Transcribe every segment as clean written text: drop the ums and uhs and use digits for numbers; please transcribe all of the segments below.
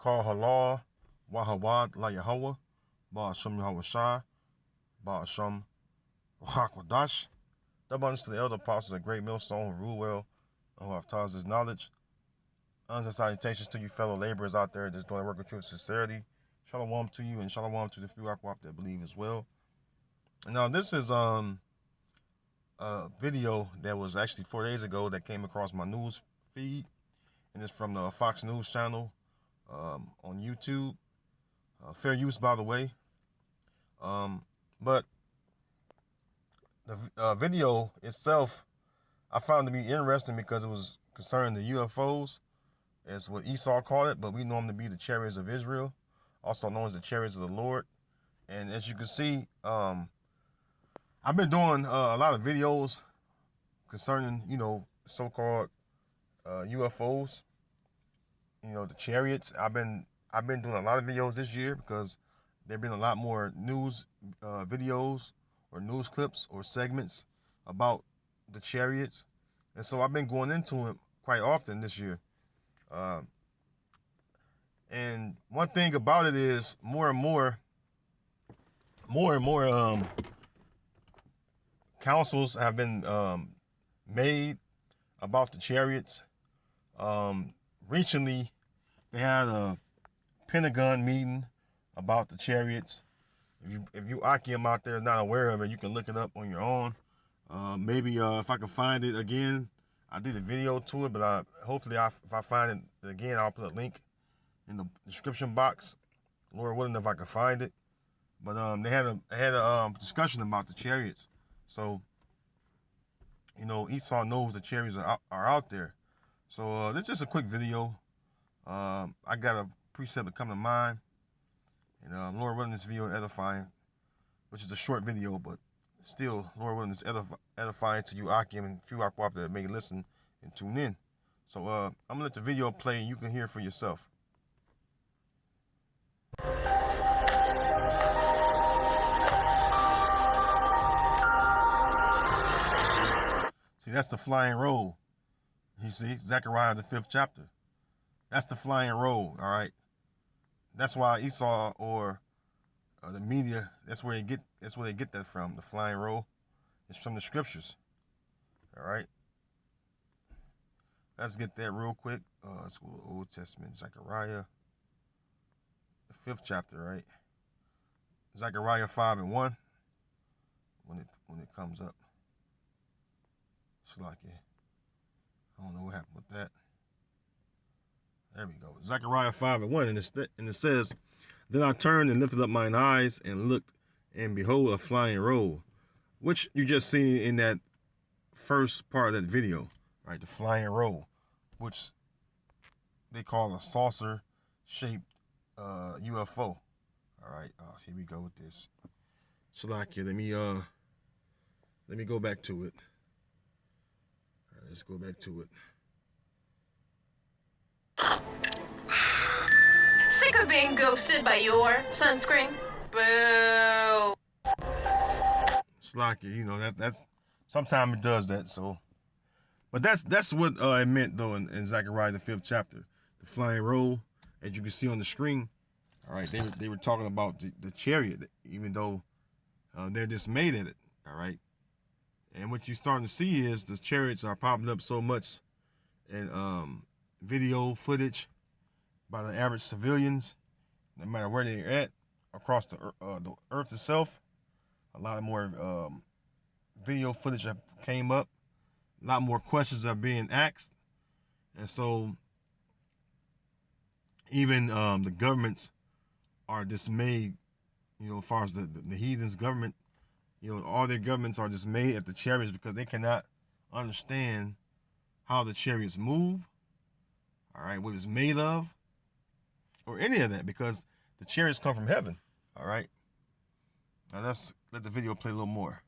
call halal, wahawad la Yahweh, Ba'asham Yahweh Shai, Ba'asham Wahakwadash. Abundance to the elder apostles, a great millstone who rule well, and who have taught us his knowledge. Honors and salutations to you fellow laborers out there that's doing work with truth and sincerity. Shalom to you and shalom to the few Akwap that believe as well. Now this is a video that was actually 4 days ago that came across my news feed, and it's from the Fox News channel on YouTube. Fair use, by the way. But the video itself I found to be interesting because it was concerning the UFOs. It's what Esau called it, but we know them to be the chariots of Israel, also known as the chariots of the Lord. And as you can see, I've been doing a lot of videos concerning, so-called UFOs, the chariots. I've been doing a lot of videos this year because there've been a lot more news videos or news clips or segments about the chariots. And so I've been going into it quite often this year. And one thing about it is more and more councils have been made about the chariots. Recently, they had a Pentagon meeting about the chariots. If you Akim out there is not aware of it, you can look it up on your own. Maybe if I can find it again, I did a video to it, but hopefully if I find it again, I'll put a link in the description box. Lord willing, if I can find it. But they had a discussion about the chariots. So, Esau knows the chariots are out there. So this is just a quick video. I got a precept to come to mind. And Lord willing, this video edifying, which is a short video, but still, Lord willing, it's edifying to you, Akim, and few Akwap that may listen and tune in. So I'm going to let the video play and you can hear for yourself. See, that's the flying roll. You see, Zechariah, the 5th chapter. That's the flying roll, all right? That's why Esau or the media, that's where they get that from, the flying roll. It's from the scriptures, all right? Let's get that real quick. Let's go to the Old Testament, Zechariah, the 5th chapter, right? Zechariah 5:1, when it comes up. It's like it. I don't know what happened with that. There we go. Zechariah 5:1, and it says, "Then I turned and lifted up mine eyes and looked, and behold, a flying roll," which you just seen in that first part of that video, right? The flying roll, which they call a saucer-shaped UFO. All right, here we go with this. Shalakia, let me go back to it. All right, let's go back to it. Sick of being ghosted by your sunscreen? Boo! Shalakia, that's sometimes it does that. So, but that's what it meant though in Zechariah the 5th chapter, the flying roll, as you can see on the screen. All right, they were talking about the chariot, even though they're dismayed at it. All right, and what you're starting to see is the chariots are popping up so much in video footage by the average civilians, no matter where they're at across the earth itself. A lot more video footage that came up. A lot more questions are being asked, and so even the governments are dismayed, as far as the heathens government, all their governments are dismayed at the chariots because they cannot understand how the chariots move, all right, what it's made of, or any of that, because the chariots come from heaven, all right? Now let's let the video play a little more.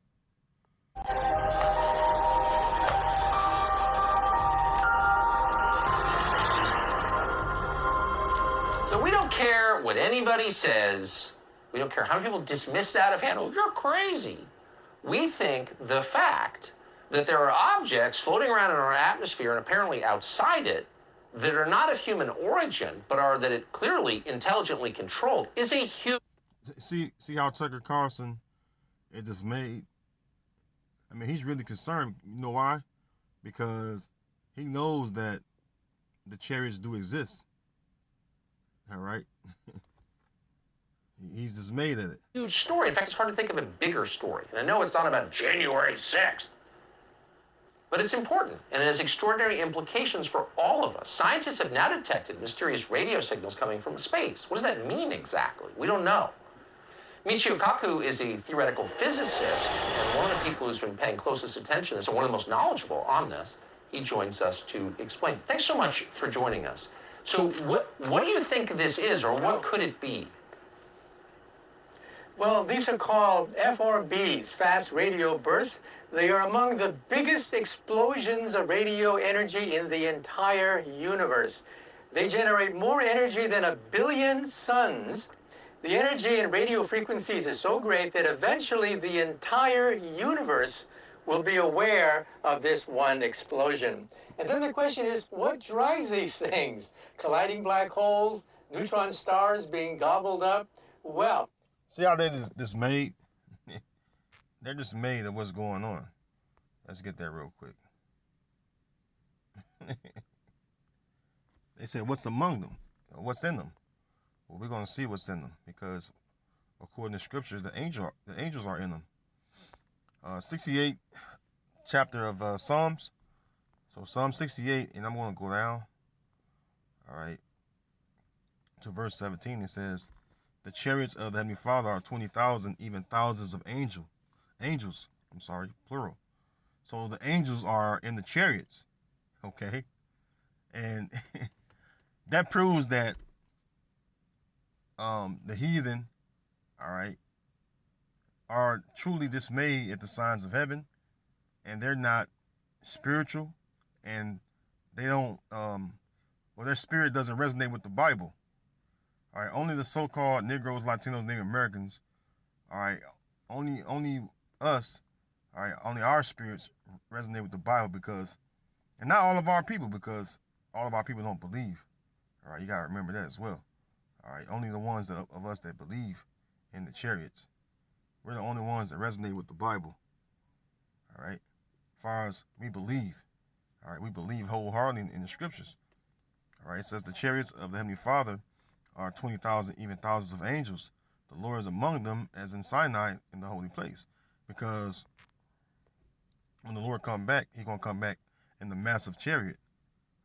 So we don't care what anybody says. We don't care how many people dismiss it out of hand. Oh, you're crazy. We think the fact that there are objects floating around in our atmosphere and apparently outside it that are not of human origin, but are that it clearly intelligently controlled, is a huge. See how Tucker Carlson is dismayed. I mean, he's really concerned. You know why? Because he knows that the chariots do exist. All right. He's dismayed at it. Huge story. In fact, it's hard to think of a bigger story. And I know it's not about January 6th, but it's important and it has extraordinary implications for all of us. Scientists have now detected mysterious radio signals coming from space. What does that mean exactly? We don't know. Michio Kaku is a theoretical physicist and one of the people who's been paying closest attention to this and one of the most knowledgeable on this. He joins us to explain. Thanks so much for joining us. So what do you think this is, or what could it be? Well, these are called FRBs, fast radio bursts. They are among the biggest explosions of radio energy in the entire universe. They generate more energy than 1 billion suns. The energy in radio frequencies is so great that eventually the entire universe will be aware of this one explosion. And then the question is, what drives these things? Colliding black holes, neutron stars being gobbled up? Well, see how they're dismayed? They're dismayed at what's going on. Let's get that real quick. They said, what's among them? What's in them? Well, we're going to see what's in them because according to scriptures, the angels are in them. 68 chapter of Psalms. So Psalm 68, and I'm going to go down. All right. To verse 17, it says, the chariots of the Heavenly Father are 20,000, even thousands of angels, plural. So the angels are in the chariots, okay? And that proves that the heathen, all right, are truly dismayed at the signs of heaven, and they're not spiritual, and they don't, their spirit doesn't resonate with the Bible. All right, only the so-called Negroes, Latinos, Native Americans, all right, only us, all right, only our spirits resonate with the Bible because, and not all of our people, because all of our people don't believe. All right, you gotta remember that as well. All right, only the ones of us that believe in the chariots. We're the only ones that resonate with the Bible. All right, as far as we believe, all right, we believe wholeheartedly in the scriptures. All right, it says the chariots of the Heavenly Father are 20,000, even thousands of angels. The Lord is among them as in Sinai in the holy place. Because when the Lord come back, he's going to come back in the massive chariot.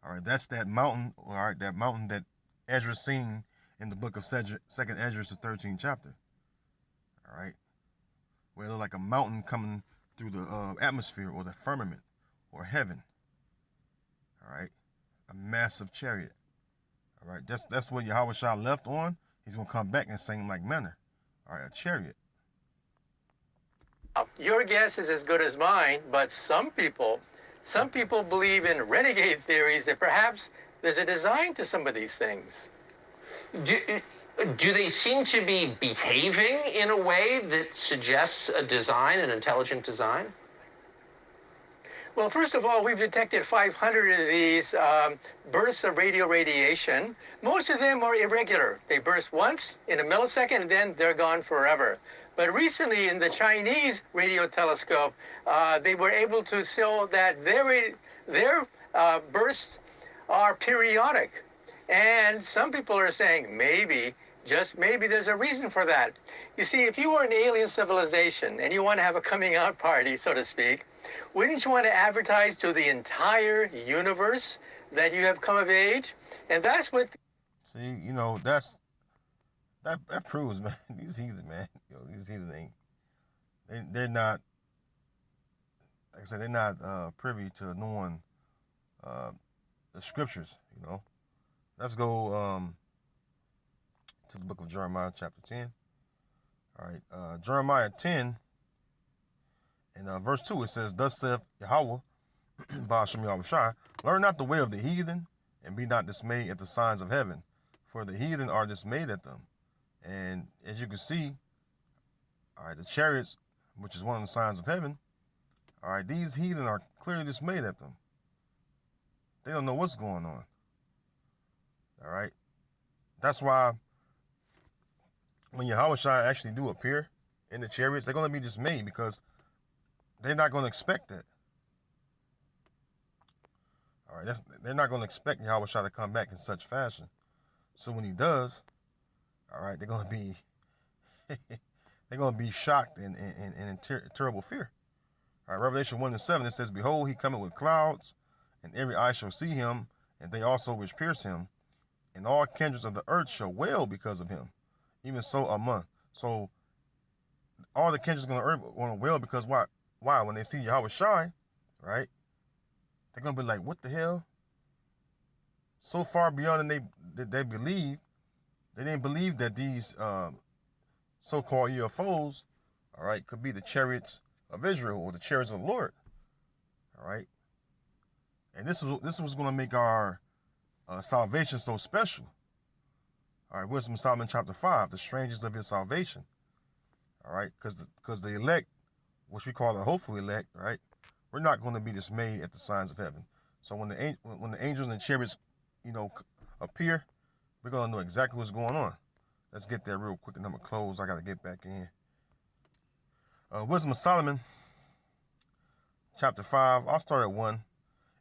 All right, that's that mountain, all right, that mountain that Ezra seen in the book of 2nd Ezra, the 13th chapter. All right, where it looked like a mountain coming through the atmosphere or the firmament or heaven. All right, a massive chariot. All right, that's what Yahweh Shah left on. He's going to come back in the same like manner. All right, a chariot. your guess is as good as mine, but some people believe in renegade theories that perhaps there's a design to some of these things. Do they seem to be behaving in a way that suggests a design, an intelligent design? Well, first of all, we've detected 500 of these bursts of radio radiation. Most of them are irregular. They burst once in a millisecond, and then they're gone forever. But recently, in the Chinese radio telescope, they were able to show that their bursts are periodic. And some people are saying maybe, just maybe, there's a reason for that. You see, if you were an alien civilization and you want to have a coming out party, so to speak, wouldn't you want to advertise to the entire universe that you have come of age? And that's what... See, you know, that proves, man, these heathens, man, these heathens they're not, like I said, they're not privy to knowing the scriptures, you know. Let's go to the book of Jeremiah, chapter 10. All right, Jeremiah 10, and verse 2, it says, thus saith Yahweh, Ba'ashem Yahweh Shai, learn not the way of the heathen, and be not dismayed at the signs of heaven, for the heathen are dismayed at them. And as you can see, all right, the chariots, which is one of the signs of heaven, all right, these heathen are clearly dismayed at them. They don't know what's going on. All right. That's why when Yahweh Shai actually do appear in the chariots, they're going to be dismayed because they're not going to expect that. All right. They're not going to expect Yahweh Shai to come back in such fashion. So when he does, all right, they're going to be shocked and in terrible fear. All right, Revelation 1:7, it says, "Behold, he cometh with clouds, and every eye shall see him, and they also which pierce him, and all kindreds of the earth shall wail because of him. Even so among." So all the kindreds of the earth want to wail because why? Why? When they see Yahweh Shai, right? They're gonna be like, "What the hell?" So far beyond than they believe. They didn't believe that these so-called UFOs, all right, could be the chariots of Israel or the chariots of the Lord, all right. And this was going to make our salvation so special. All right, Wisdom of Solomon chapter 5, the strangers of his salvation. All right, because the elect, which we call the hopeful elect, right, we're not going to be dismayed at the signs of heaven. So when the angels and the chariots, appear, we're going to know exactly what's going on. Let's get there real quick, and I'm going to close. I got to get back in. Wisdom of Solomon, chapter 5. I'll start at 1.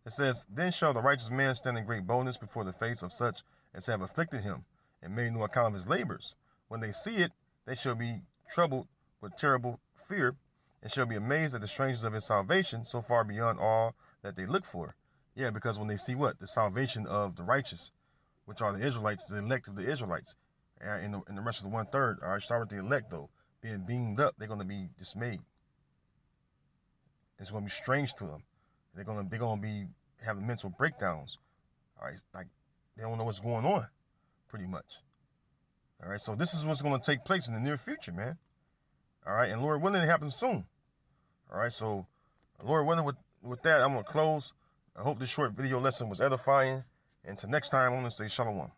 It says, "Then shall the righteous man stand in great boldness before the face of such as have afflicted him, and made no account of his labors. When they see it, they shall be troubled with terrible fear, and shall be amazed at the strangeness of his salvation, so far beyond all that they look for." Yeah, because when they see what? The salvation of the righteous, which are the Israelites, the elect of the Israelites. In the rest of the 1/3, all right, start with the elect though, being beamed up, they're going to be dismayed. It's going to be strange to them. They're going to be having mental breakdowns. All right, like they don't know what's going on, pretty much. All right, so this is what's going to take place in the near future, man. All right, and Lord willing, it happens soon. All right, so Lord willing, with that, I'm going to close. I hope this short video lesson was edifying. And until next time, I'm going to say shalom.